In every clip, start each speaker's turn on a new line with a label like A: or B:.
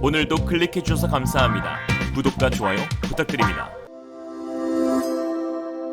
A: 오늘도 클릭해주셔서 감사합니다. 구독과 좋아요 부탁드립니다.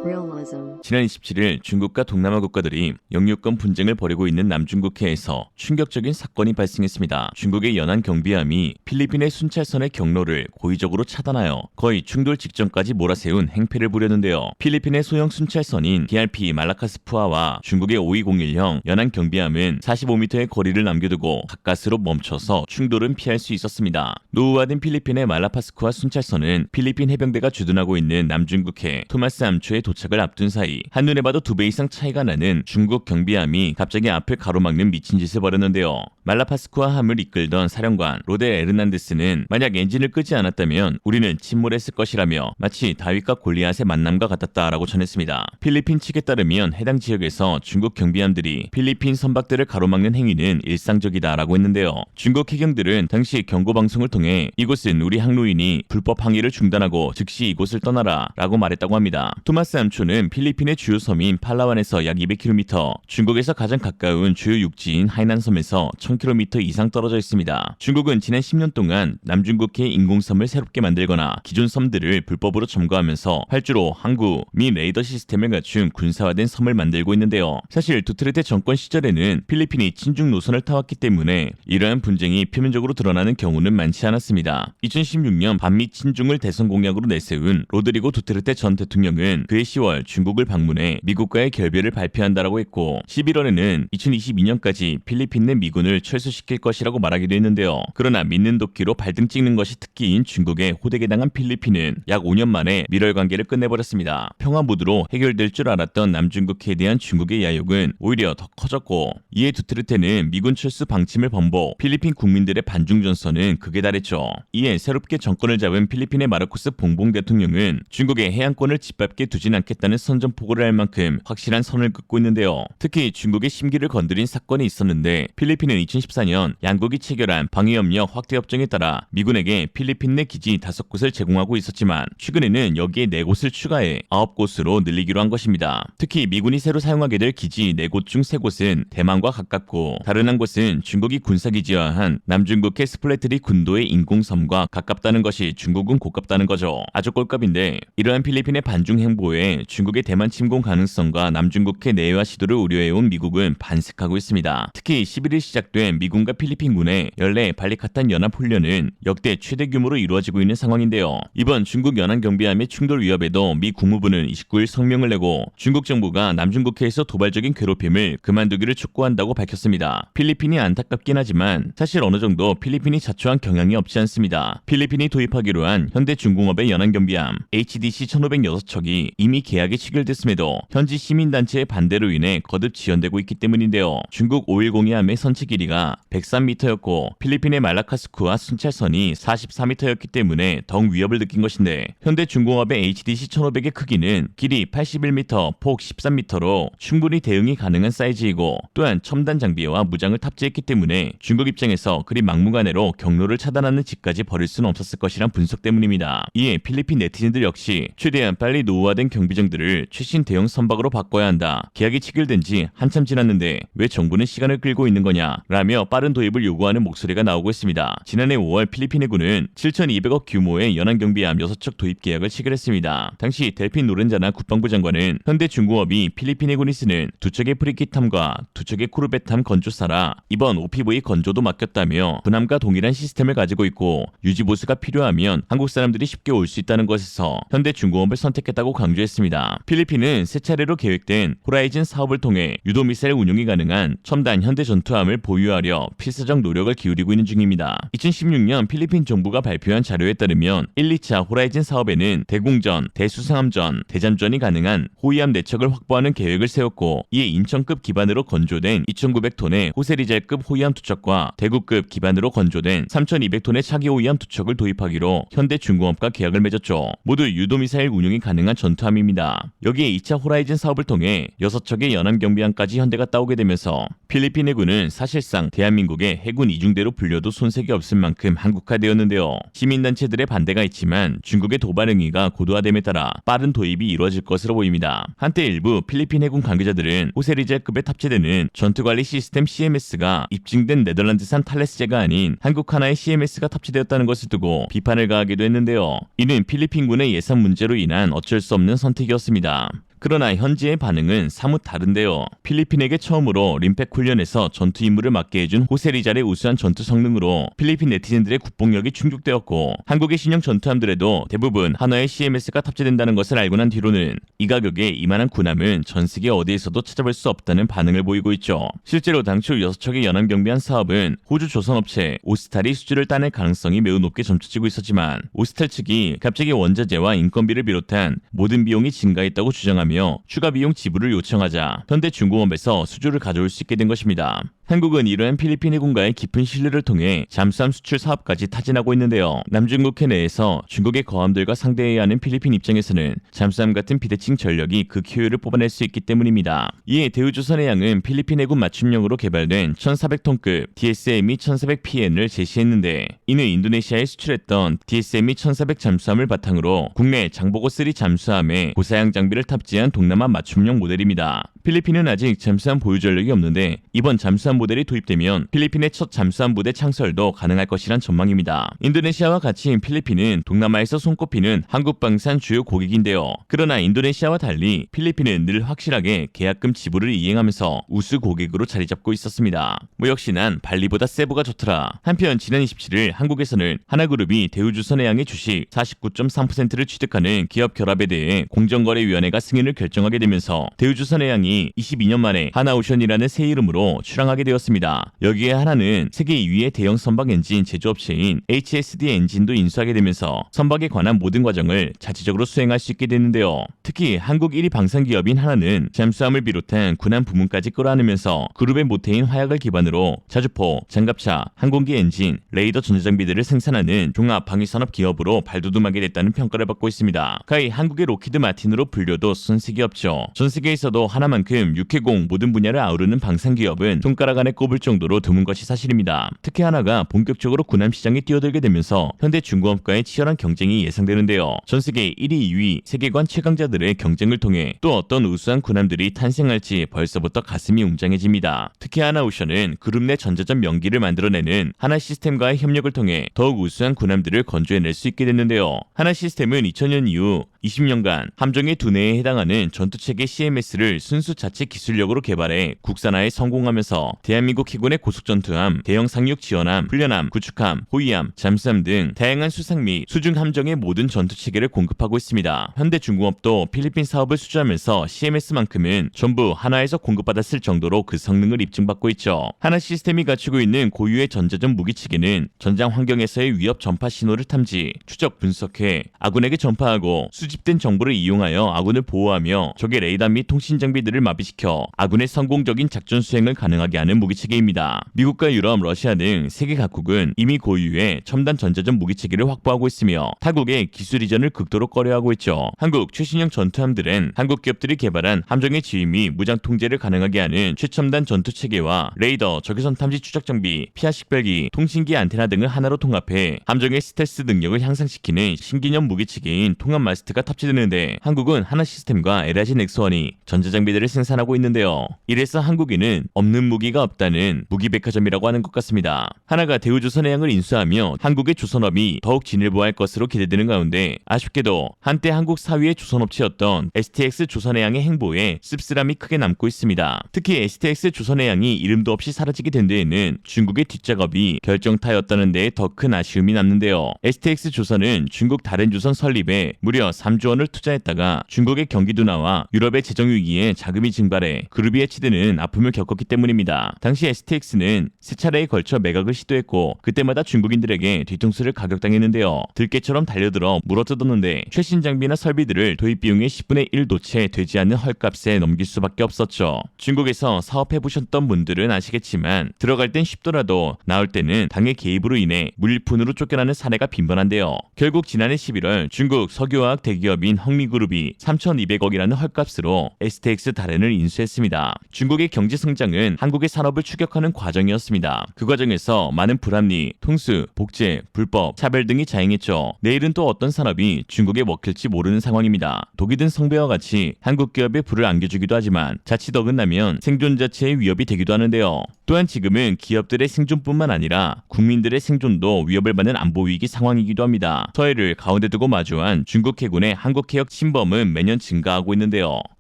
B: Realism.
C: 지난 27일 중국과 동남아 국가들이 영유권 분쟁을 벌이고 있는 남중국해에서 충격적인 사건이 발생했습니다. 중국의 연안 경비함이 필리핀의 순찰선의 경로를 고의적으로 차단하여 거의 충돌 직전까지 몰아세운 행패를 부렸는데요. 필리핀의 소형 순찰선인 PRP 말라카스푸아와 중국의 5201형 연안 경비함은 45m의 거리를 남겨두고 가까스로 멈춰서 충돌은 피할 수 있었습니다. 노후화된 필리핀의 말라파스쿠아 순찰선은 필리핀 해병대가 주둔하고 있는 남중국해 토마스 암초에 도착을 앞둔 사이 한눈에 봐도 2배 이상 차이가 나는 중국 경비함이 갑자기 앞을 가로막는 미친 짓을 벌였는데요. 말라파스쿠아 함을 이끌던 사령관 로델 에르난데스는 만약 엔진을 끄지 않았다면 우리는 침몰했을 것이라며 마치 다윗과 골리앗의 만남과 같았다라고 전했습니다. 필리핀 측에 따르면 해당 지역에서 중국 경비함들이 필리핀 선박들을 가로막는 행위는 일상적이다라고 했는데요. 중국 해경들은 당시 경고방송을 통해 이곳은 우리 항로인이 불법 항해를 중단하고 즉시 이곳을 떠나라 라고 말했다고 합니다. 토마스 암초는 필리핀의 주요 섬인 팔라완에서 약 200km, 중국에서 가장 가까운 주요 육지인 하이난섬에서 1000km 이상 떨어져 있습니다. 중국은 지난 10년 동안 남중국해 인공섬을 새롭게 만들거나 기존 섬들을 불법으로 점거하면서 활주로, 항구, 미 레이더 시스템을 갖춘 군사화된 섬을 만들고 있는데요. 사실 두테르테 정권 시절에는 필리핀이 친중 노선을 타왔기 때문에 이러한 분쟁이 표면적으로 드러나는 경우는 많지 않았습니다. 2016년 반미 친중을 대선 공약으로 내세운 로드리고 두테르테 전 대통령은 그의 10월 중국을 방문해 미국과의 결별을 발표한다라고 했고 11월에는 2022년까지 필리핀 내 미군을 철수시킬 것이라고 말하기도 했는데요. 그러나 믿는 도끼로 발등 찍는 것이 특기인 중국에 호되게 당한 필리핀은 약 5년 만에 밀월 관계를 끝내버렸습니다. 평화 무드로 해결될 줄 알았던 남중국해에 대한 중국의 야욕은 오히려 더 커졌고 이에 두테르테는 미군 철수 방침을 번복, 필리핀 국민들의 반중 전선은 극에 달했죠. 이에 새롭게 정권을 잡은 필리핀의 마르코스 봉봉 대통령은 중국의 해안권을 짓밟게 두진 않겠다는 선전포고를 할 만큼 확실한 선을 긋고 있는데요. 특히 중국의 심기를 건드린 사건이 있었는데 필리핀은 2014년 양국이 체결한 방위협력 확대협정에 따라 미군에게 필리핀 내 기지 5곳을 제공하고 있었지만 최근에는 여기에 4곳을 추가해 9곳으로 늘리기로 한 것입니다. 특히 미군이 새로 사용하게 될 기지 4곳 중 3곳은 대만과 가깝고 다른 한 곳은 중국이 군사기지화한 남중국해 스플래트리 군도의 인공섬과 가깝다는 것이 중국은 고깝다는 거죠. 아주 꼴값인데 이러한 필리핀의 반중 행보에 중국의 대만 침공 가능성과 남중국해 내외화 시도를 우려해온 미국은 반색하고 있습니다. 특히 11일 시작된 미군과 필리핀군의 연례 발리카탄 연합훈련은 역대 최대 규모로 이루어지고 있는 상황인데요. 이번 중국 연안 경비함의 충돌 위협에도 미 국무부는 29일 성명을 내고 중국 정부가 남중국해에서 도발적인 괴롭힘을 그만두기를 촉구한다고 밝혔습니다. 필리핀이 안타깝긴 하지만 사실 어느 정도 필리핀이 자초한 경향이 없지 않습니다. 필리핀이 도입하기로 한 현대중공업의 연안 경비함 HDC 1506척이 이미 계약이 체결됐음에도 현지 시민단체의 반대로 인해 거듭 지연되고 있기 때문인데요. 중국 510의 선체 길이가 103m였고 필리핀의 말라카스쿠와 순찰선이 44m였기 때문에 더욱 위협을 느낀 것인데 현대중공업의 HDC 1500의 크기는 길이 81m, 폭 13m로 충분히 대응이 가능한 사이즈이고 또한 첨단 장비와 무장을 탑재했기 때문에 중국 입장에서 그리 막무가내로 경로를 차단하는 짓까지 벌일 수는 없었을 것이란 분석 때문입니다. 이에 필리핀 네티즌들 역시 최대한 빨리 노후화된 경비정들을 최신 대형 선박으로 바꿔야 한다. 계약이 체결된 지 한참 지났는데 왜 정부는 시간을 끌고 있는 거냐 라며 빠른 도입을 요구하는 목소리가 나오고 있습니다. 지난해 5월 필리핀 해군은 7,200억 규모의 연안 경비함 6척 도입 계약을 체결했습니다. 당시 델핀 노렌자나 국방부 장관은 현대중공업이 필리핀 해군이 쓰는 2척의 프리키탐과 2척의 코르벳함 건조사라 이번 OPV 건조도 맡겼다며 군함과 동일한 시스템을 가지고 있고 유지보수가 필요하면 한국 사람들이 쉽게 올 수 있다는 것에서 현대중공업을 선택했다고 강조했습니다. 필리핀은 세 차례로 계획된 호라이즌 사업을 통해 유도미사일 운용이 가능한 첨단 현대 전투함을 보유하려 필사적 노력을 기울이고 있는 중입니다. 2016년 필리핀 정부가 발표한 자료에 따르면 1, 2차 호라이즌 사업에는 대공전, 대수상함전, 대잠전이 가능한 호위함 4척을 확보하는 계획을 세웠고 이에 인천급 기반으로 건조된 2,900톤의 호세리젤급 호위함 2척과 대구급 기반으로 건조된 3,200톤의 차기 호위함 2척을 도입하기로 현대중공업과 계약을 맺었죠. 모두 유도미사일 운용이 가능한 전투함입니다. 때문입니다. 여기에 2차 호라이즌 사업을 통해 6척의 연안 경비함까지 현대가 따오게 되면서 필리핀 해군은 사실상 대한민국의 해군 이중대로 불려도 손색이 없을 만큼 한국화되었는데요. 시민단체들의 반대가 있지만 중국의 도발 행위가 고도화됨에 따라 빠른 도입이 이루어질 것으로 보입니다. 한때 일부 필리핀 해군 관계자들은 호세리젤급에 탑재되는 전투관리 시스템 CMS가 입증된 네덜란드산 탈레스제가 아닌 한국 하나의 CMS가 탑재되었다는 것을 두고 비판을 가하기도 했는데요. 이는 필리핀군의 예산 문제로 인한 어쩔 수 없는 선택이었습니다. 그러나 현지의 반응은 사뭇 다른데요. 필리핀에게 처음으로 림팩 훈련에서 전투 임무를 맡게 해준 호세리잘의 우수한 전투 성능으로 필리핀 네티즌들의 국뽕력이 충족되었고 한국의 신형 전투함들에도 대부분 한화의 CMS가 탑재된다는 것을 알고 난 뒤로는 이 가격에 이만한 군함은 전 세계 어디에서도 찾아볼 수 없다는 반응을 보이고 있죠. 실제로 당초 6척의 연안 경비한 사업은 호주 조선업체 오스탈이 수주를 따낼 가능성이 매우 높게 점쳐지고 있었지만 오스탈 측이 갑자기 원자재와 인건비를 비롯한 모든 비용이 증가했다고 주장하며 추가 비용 지불을 요청하자 현대중공업에서 수주를 가져올 수 있게 된 것입니다. 한국은 이러한 필리핀 해군과의 깊은 신뢰를 통해 잠수함 수출 사업까지 타진하고 있는데요. 남중국해 내에서 중국의 거함들과 상대해야 하는 필리핀 입장에서는 잠수함 같은 비대칭 전력이 그 효율을 뽑아낼 수 있기 때문입니다. 이에 대우조선해양은 필리핀 해군 맞춤형으로 개발된 1400톤급 DSME 1400PN을 제시했는데 이는 인도네시아에 수출했던 DSME 1400 잠수함을 바탕으로 국내 장보고3 잠수함에 고사양 장비를 탑재한 동남아 맞춤형 모델입니다. 필리핀은 아직 잠수함 보유 전력이 없는데 이번 잠수함 모델이 도입되면 필리핀의 첫 잠수함 부대 창설도 가능할 것이란 전망입니다. 인도네시아와 같이 필리핀은 동남아에서 손꼽히는 한국방산 주요 고객인데요. 그러나 인도네시아와 달리 필리핀은 늘 확실하게 계약금 지불을 이행하면서 우수 고객으로 자리 잡고 있었습니다. 역시 난 발리보다 세부가 좋더라. 한편 지난 27일 한국에서는 하나그룹이 대우조선해양의 주식 49.3%를 취득하는 기업 결합에 대해 공정거래위원회가 승인을 결정하게 되면서 대우조선해양이 22년 만에 하나오션이라는 새 이름으로 출항하게 되었습니다. 여기에 하나는 세계 2위의 대형 선박 엔진 제조업체인 HSD 엔진도 인수하게 되면서 선박에 관한 모든 과정을 자체적으로 수행할 수 있게 되는데요. 특히 한국 1위 방산기업인 하나는 잠수함을 비롯한 군함 부문까지 끌어안으면서 그룹의 모태인 화약을 기반으로 자주포, 장갑차, 항공기 엔진, 레이더 전자장비들을 생산하는 종합 방위산업 기업으로 발돋움하게 됐다는 평가를 받고 있습니다. 가히 한국의 로키드 마틴으로 불려도 손색이 없죠. 전 세계에서도 하나만큼 육해공 모든 분야를 아우르는 방산기업은 손가락 안에 꼽을 정도로 드문 것이 사실입니다. 특히 하나가 본격적으로 군함 시장에 뛰어들게 되면서 현대중공업과의 치열한 경쟁이 예상되는데요. 전 세계 1위, 2위 세계관 최강자들의 경쟁을 통해 또 어떤 우수한 군함들이 탄생할지 벌써부터 가슴이 웅장해집니다. 특히 하나오션은 그룹 내 전자전 명기를 만들어내는 하나 시스템과의 협력을 통해 더욱 우수한 군함들을 건조해낼 수 있게 됐는데요. 하나 시스템은 2000년 이후 20년간 함정의 두뇌에 해당하는 전투체계 CMS를 순수 자체 기술력으로 개발해 국산화에 성공하면서 대한민국 해군의 고속전투함, 대형 상륙 지원함, 훈련함, 구축함, 호위함, 잠수함 등 다양한 수상 및 수중 함정의 모든 전투체계를 공급하고 있습니다. 현대중공업도 필리핀 사업을 수주하면서 CMS만큼은 전부 하나에서 공급받았을 정도로 그 성능을 입증받고 있죠. 하나 시스템이 갖추고 있는 고유의 전자전 무기체계는 전장 환경에서의 위협 전파 신호를 탐지, 추적 분석해 아군에게 전파하고 수집된 정보를 이용하여 아군을 보호하며 적의 레이더 및 통신 장비들을 마비시켜 아군의 성공적인 작전 수행을 가능하게 하는 무기체계입니다. 미국과 유럽, 러시아 등 세계 각국은 이미 고유의 첨단 전자전 무기체계를 확보하고 있으며 타국의 기술 이전을 극도로 꺼려하고 있죠. 한국 최신형 전투함들은 한국 기업들이 개발한 함정의 지휘 및 무장 통제를 가능하게 하는 최첨단 전투체계와 레이더, 적외선 탐지 추적 장비, 피하 식별기, 통신기 안테나 등을 하나로 통합해 함정의 스텔스 능력을 향상시키는 신기념 무기체계인 통합 마스트가 탑재되는데 한국은 하나 시스템과 LRG 넥스원이 전자장비들을 생산하고 있는데요. 이래서 한국인은 없는 무기가 없다는 무기백화점이라고 하는 것 같습니다. 하나가 대우조선해양을 인수하며 한국의 조선업이 더욱 진일보할 것으로 기대되는 가운데 아쉽게도 한때 한국 4위의 조선업체였던 STX 조선해양의 행보에 씁쓸함이 크게 남고 있습니다. 특히 STX 조선해양이 이름도 없이 사라지게 된 데에는 중국의 뒷작업이 결정타였다는 데에 더 큰 아쉬움이 남는데요. STX 조선은 중국 다른 조선 설립에 무려 3조 원을 투자했다가 중국의 경기 둔화와 유럽의 재정 위기에 자금이 증발해 그룹이 해치되는 아픔을 겪었기 때문입니다. 당시 STX는 세 차례에 걸쳐 매각을 시도했고 그때마다 중국인들에게 뒤통수를 가격당했는데요. 들깨처럼 달려들어 물어뜯었는데 최신 장비나 설비들을 도입 비용의 10분의 1도 채 되지 않는 헐값에 넘길 수밖에 없었죠. 중국에서 사업해보셨던 분들은 아시겠지만 들어갈 땐 쉽더라도 나올 때는 당의 개입으로 인해 물리푼으로 쫓겨나는 사례가 빈번한데요. 결국 지난해 11월 중국 석유화학 대기 대기업인 헝리그룹이 3,200억이라는 헐값으로 STX 다렌을 인수했습니다. 중국의 경제 성장은 한국의 산업을 추격하는 과정이었습니다. 그 과정에서 많은 불합리, 통수, 복제, 불법, 차별 등이 자행했죠. 내일은 또 어떤 산업이 중국에 먹힐지 모르는 상황입니다. 독이 든 성배와 같이 한국 기업에 불을 안겨주기도 하지만 자칫 어긋나면 생존 자체의 위협이 되기도 하는데요. 또한 지금은 기업들의 생존뿐만 아니라 국민들의 생존도 위협을 받는 안보 위기 상황이기도 합니다. 서해를 가운데 두고 마주한 중국 해군의 한국 해역 침범은 매년 증가하고 있는데요.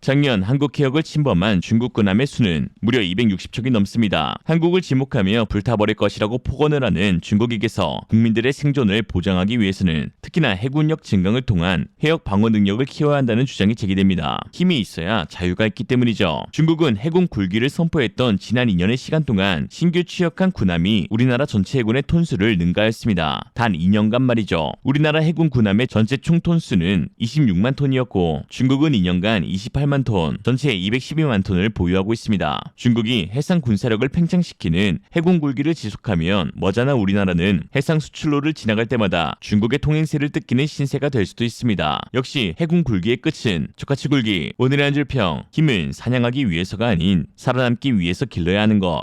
C: 작년 한국 해역을 침범한 중국 군함의 수는 무려 260척이 넘습니다. 한국을 지목하며 불타버릴 것이라고 폭언을 하는 중국에게서 국민들의 생존을 보장하기 위해서는 특히나 해군력 증강을 통한 해역 방어 능력을 키워야 한다는 주장이 제기됩니다. 힘이 있어야 자유가 있기 때문이죠. 중국은 해군 굴기를 선포했던 지난 2년의 시간 동안 신규 취역한 군함이 우리나라 전체 해군의 톤수를 능가했습니다. 단 2년간 말이죠. 우리나라 해군 군함의 전체 총 톤수는 26만 톤이었고 중국은 2년간 28만 톤, 전체 212만 톤을 보유하고 있습니다. 중국이 해상 군사력을 팽창시키는 해군 굴기를 지속하면 머지않아 우리나라는 해상 수출로를 지나갈 때마다 중국의 통행세를 뜯기는 신세가 될 수도 있습니다. 역시 해군 굴기의 끝은 족같이 굴기. 오늘의 한 줄 평. 힘은 사냥하기 위해서가 아닌 살아남기 위해서 길러야 하는 것.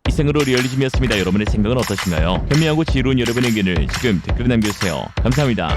C: 이생으로 리얼리즘이었습니다. 여러분의 생각은 어떠신가요? 현명하고 지혜로운 여러분의 의견을 지금 댓글에 남겨주세요. 감사합니다.